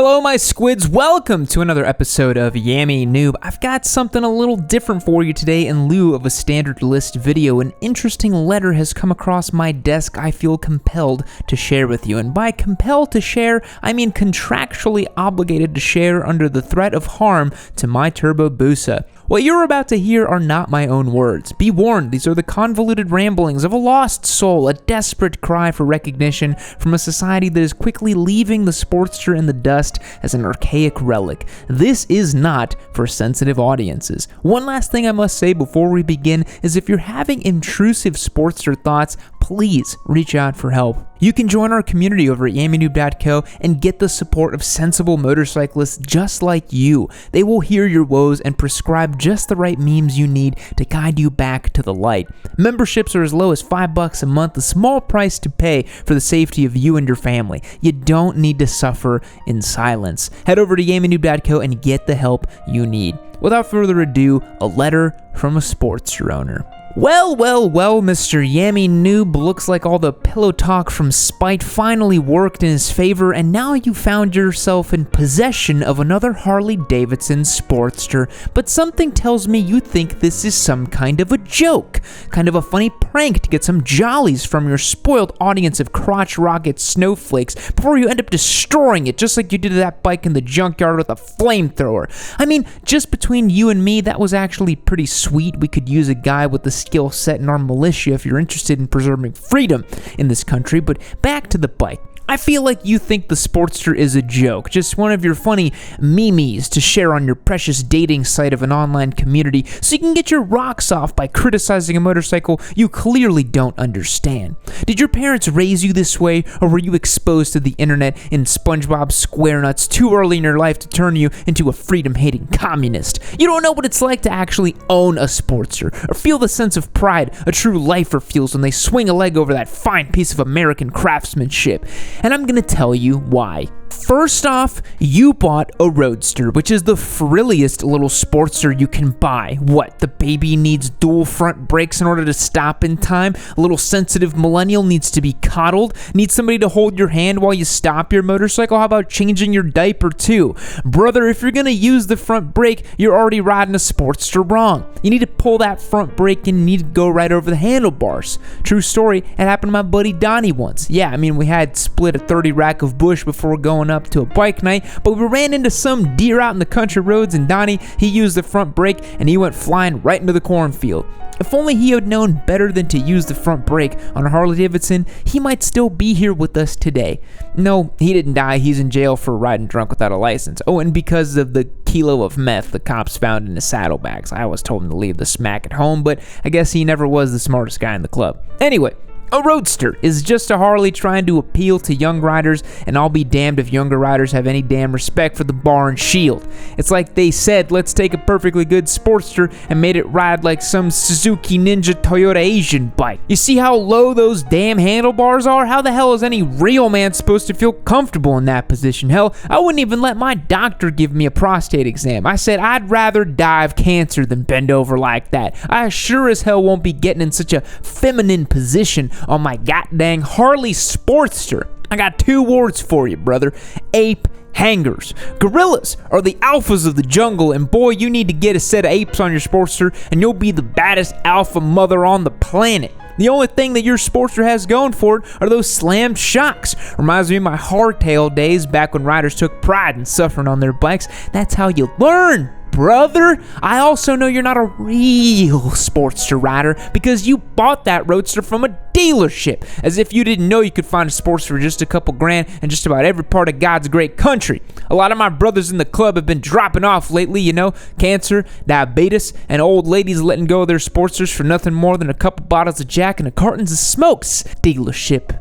Hello, my squids. Welcome to another episode of Yammy Noob. I've got something a little different for you today in lieu of a standard list video. An interesting letter has come across my desk I feel compelled to share with you. And by compelled to share, I mean contractually obligated to share under the threat of harm to my Turbo Busa. What you're about to hear are not my own words. Be warned, these are the convoluted ramblings of a lost soul, a desperate cry for recognition from a society that is quickly leaving the Sportster in the dust as an archaic relic. This is not for sensitive audiences. One last thing I must say before we begin is if you're having intrusive Sportster thoughts, please reach out for help. You can join our community over at yammynoob.co and get the support of sensible motorcyclists just like you. They will hear your woes and prescribe just the right memes you need to guide you back to the light. Memberships are as low as $5 a month, a small price to pay for the safety of you and your family. You don't need to suffer in silence. Head over to yammynoob.co and get the help you need. Without further ado, a letter from a Sportster owner. Well, Mr. Yammy Noob, looks like all the pillow talk from Spite finally worked in his favor, and now you found yourself in possession of another Harley-Davidson Sportster. But something tells me you think this is some kind of a joke, kind of a funny prank to get some jollies from your spoiled audience of crotch rocket snowflakes before you end up destroying it, just like you did to that bike in the junkyard with a flamethrower. I mean, just between you and me, that was actually pretty sweet. We could use a guy with the skill set in our militia if you're interested in preserving freedom in this country. But back to the bike. I feel like you think the Sportster is a joke, just one of your funny memes to share on your precious dating site of an online community so you can get your rocks off by criticizing a motorcycle you clearly don't understand. Did your parents raise you this way, or were you exposed to the internet in SpongeBob SquareNuts too early in your life to turn you into a freedom-hating communist? You don't know what it's like to actually own a Sportster, or feel the sense of pride a true lifer feels when they swing a leg over that fine piece of American craftsmanship. And I'm gonna tell you why. First off, you bought a Roadster, which is the frilliest little Sportster you can buy. What, the baby needs dual front brakes in order to stop in time? A little sensitive millennial needs to be coddled? Needs somebody to hold your hand while you stop your motorcycle? How about changing your diaper too? Brother, if you're gonna use the front brake, you're already riding a Sportster wrong. You need to pull that front brake and you need to go right over the handlebars. True story, it happened to my buddy Donnie once. Yeah, I mean, we had split a 30 rack of bush before going up to a bike night, but we ran into some deer out in the country roads, and Donnie, he used the front brake and he went flying right into the cornfield. If only he had known better than to use the front brake on a Harley-Davidson, he might still be here with us today. No, he didn't die. He's in jail for riding drunk without a license. Oh, and because of the kilo of meth the cops found in his saddlebags. I always told him to leave the smack at home, but I guess he never was the smartest guy in the club. Anyway, a Roadster is just a Harley trying to appeal to young riders, and I'll be damned if younger riders have any damn respect for the bar and shield. It's like they said, let's take a perfectly good Sportster and made it ride like some Suzuki Ninja Toyota Asian bike. You see how low those damn handlebars are? How the hell is any real man supposed to feel comfortable in that position? Hell, I wouldn't even let my doctor give me a prostate exam. I said I'd rather die of cancer than bend over like that. I sure as hell won't be getting in such a feminine position on my goddamn Harley Sportster. I got two words for you, brother. Ape hangers. Gorillas are the alphas of the jungle, and boy, you need to get a set of apes on your Sportster and you'll be the baddest alpha mother on the planet. The only thing that your Sportster has going for it are those slammed shocks. Reminds me of my hardtail days back when riders took pride in suffering on their bikes. That's how you learn, brother. I also know you're not a real Sportster rider because you bought that Roadster from a dealership, as if you didn't know you could find a Sportster for just a couple grand in just about every part of God's great country. A lot of my brothers in the club have been dropping off lately, you know, cancer, diabetes, and old ladies letting go of their Sportsters for nothing more than a couple bottles of Jack and a cartons of smokes. Dealership.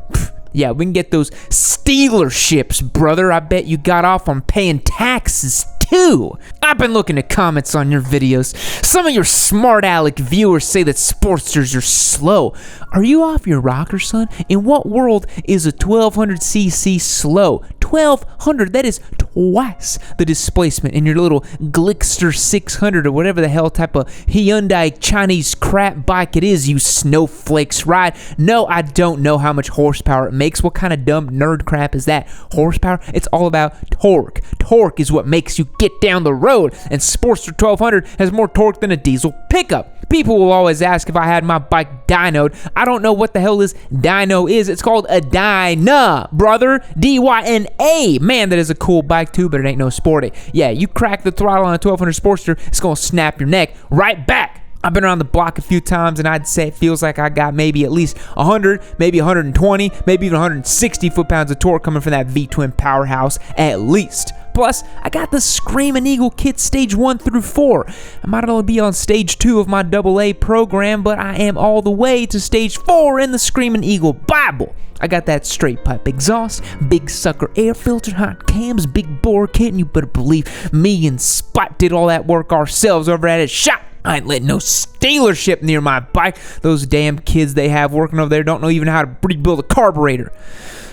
Yeah, we can get those stealerships, brother. I bet you got off on paying taxes too. I've been looking at comments on your videos. Some of your smart aleck viewers say that Sportsters are slow. Are you off your rocker, son? In what world is a 1200cc slow? $1,200. That is twice the displacement in your little Glickster 600 or whatever the hell type of Hyundai Chinese crap bike it is you snowflakes ride. No, I don't know how much horsepower it makes. What kind of dumb nerd crap is that? Horsepower? It's all about torque. Torque is what makes you get down the road, and Sportster 1200 has more torque than a diesel pickup. People will always ask if I had my bike dynoed. I don't know what the hell this dyno is. It's called a dyna, brother. D-Y-N-A. Man, that is a cool bike too, but it ain't no sporty. Yeah, you crack the throttle on a 1200 Sportster, it's gonna snap your neck right back. I've been around the block a few times, and I'd say it feels like I got maybe at least 100, maybe 120, maybe even 160 foot-pounds of torque coming from that V-twin powerhouse at least. Plus, I got the Screaming Eagle kit stage 1 through 4. I might only be on stage 2 of my AA program, but I am all the way to stage 4 in the Screaming Eagle Bible. I got that straight pipe exhaust, big sucker air filter, hot cams, big bore kit, and you better believe me and Spot did all that work ourselves over at his shop. I ain't letting no dealership near my bike. Those damn kids they have working over there don't know even how to rebuild a carburetor.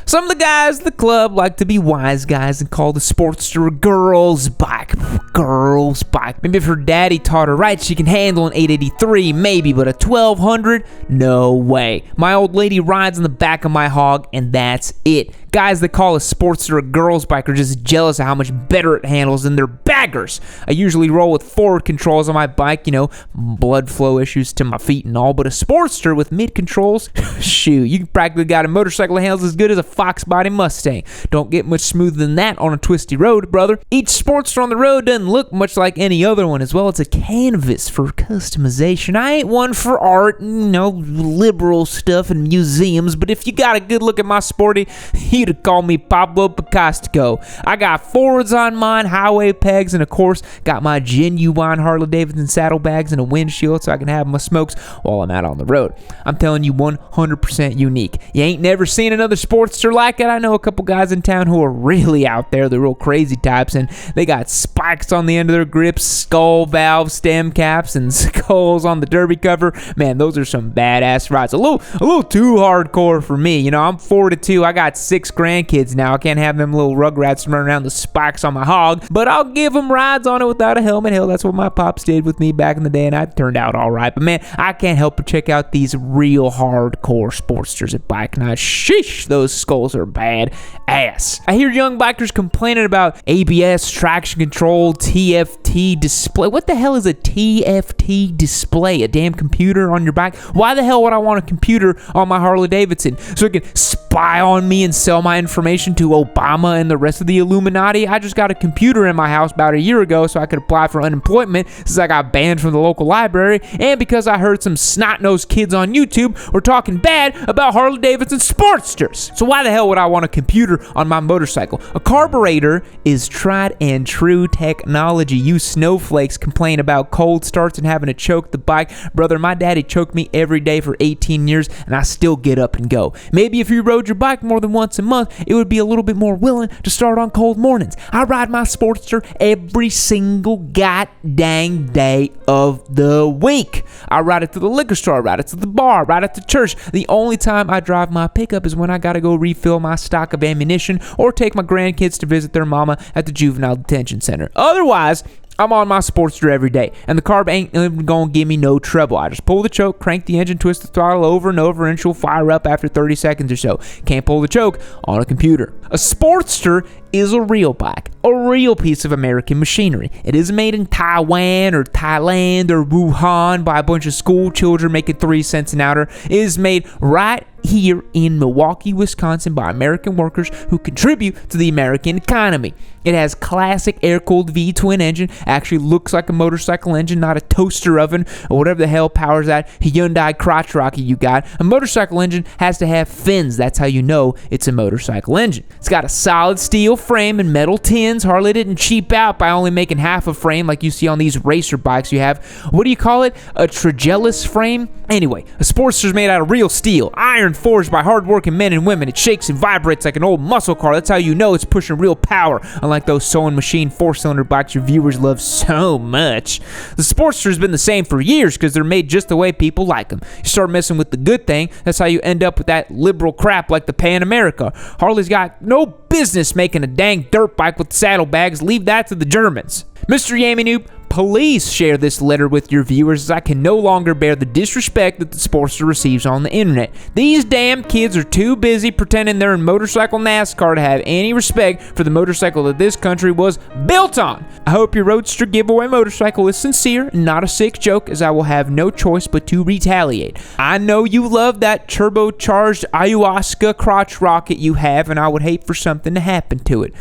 Some of the guys at the club like to be wise guys and call the Sportster a girl's bike. Girl's bike. Maybe if her daddy taught her right, she can handle an 883, maybe, but a 1200? No way. My old lady rides in the back of my hog, and that's it. Guys that call a Sportster a girl's bike are just jealous of how much better it handles than their baggers. I usually roll with forward controls on my bike, blood flow issues to my feet and all, but a Sportster with mid controls, shoot, you practically got a motorcycle that handles as good as a Fox body Mustang. Don't get much smoother than that on a twisty road, brother. Each Sportster on the road doesn't look much like any other one as well. It's a canvas for customization. I ain't one for art, liberal stuff and museums, but if you got a good look at my sporty, you'd call me Pablo Picasso. I got forwards on mine, highway pegs, and of course, got my genuine Harley-Davidson saddlebags and a windshield so I can have my smokes while I'm out on the road. I'm telling you, 100% unique. You ain't never seen another Sportster like it. I know a couple guys in town who are really out there, the real crazy types, and they got spikes on the end of their grips, skull valves, stem caps, and skulls on the derby cover. Man, those are some badass rides. A little too hardcore for me. I'm 42. I got 6 grandkids now. I can't have them little rugrats running around the spikes on my hog, but I'll give them rides on it without a helmet. Hell, that's what my pops did with me back in the day, and I turned out all right. But man, I can't help but check out these real hardcore Sportsters at Bike Night. Sheesh, those skulls are bad ass. I hear young bikers complaining about ABS, traction control, TFT display. What the hell is a TFT display? A damn computer on your bike? Why the hell would I want a computer on my Harley Davidson so it can spy on me and sell my information to Obama and the rest of the Illuminati? I just got a computer in my house about a year ago so I could apply for unemployment since I got banned from the local library, and because I heard some snot-nosed kids on YouTube were talking bad about Harley Davidson Sportsters. So why the hell would I want a computer on my motorcycle? A carburetor is tried and true technology. You snowflakes complain about cold starts and having to choke the bike. Brother, my daddy choked me every day for 18 years, and I still get up and go. Maybe if you rode your bike more than once a month, it would be a little bit more willing to start on cold mornings. I ride my Sportster every single goddamn day of the week. I ride it to the liquor store, I ride it to the bar, I ride it to church. The only time I drive my pickup is when I gotta go refill my stock of ammunition or take my grandkids to visit their mama at the juvenile detention center. Otherwise, I'm on my Sportster every day, and the carb ain't even gonna give me no trouble. I just pull the choke, crank the engine, twist the throttle over and over, and she'll fire up after 30 seconds or so. Can't pull the choke on a computer. A Sportster is a real bike, a real piece of American machinery. It isn't made in Taiwan or Thailand or Wuhan by a bunch of school children making 3 cents an hour. It is made right here in Milwaukee, Wisconsin by American workers who contribute to the American economy. It has classic air-cooled V-twin engine, actually looks like a motorcycle engine, not a toaster oven or whatever the hell powers that Hyundai crotch rocket you got. A motorcycle engine has to have fins. That's how you know it's a motorcycle engine. It's got a solid steel frame and metal tins. Harley didn't cheap out by only making half a frame like you see on these racer bikes you have. What do you call it? A Trigellus frame? Anyway, a Sportster's made out of real steel, iron forged by hard-working men and women. It shakes and vibrates like an old muscle car. That's how you know it's pushing real power, unlike those sewing machine 4-cylinder bikes your viewers love so much. The Sportster's been the same for years because they're made just the way people like them. You start messing with the good thing, that's how you end up with that liberal crap like the Pan America. Harley's got no business making a dang dirt bike with saddlebags. Leave that to the Germans. Mr. Yami Noob, please share this letter with your viewers, as I can no longer bear the disrespect that the Sportster receives on the internet. These damn kids are too busy pretending they're in motorcycle NASCAR to have any respect for the motorcycle that this country was built on. I hope your Roadster giveaway motorcycle is sincere and not a sick joke, as I will have no choice but to retaliate. I know you love that turbocharged ayahuasca crotch rocket you have, and I would hate for something to happen to it.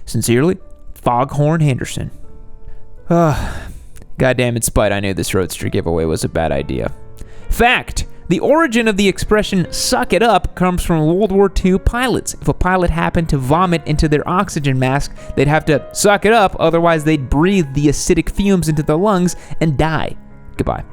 Sincerely, Foghorn Henderson. Goddamn, in spite, I knew this Roadster giveaway was a bad idea. Fact: the origin of the expression "suck it up" comes from World War II pilots. If a pilot happened to vomit into their oxygen mask, they'd have to suck it up, otherwise they'd breathe the acidic fumes into their lungs and die. Goodbye.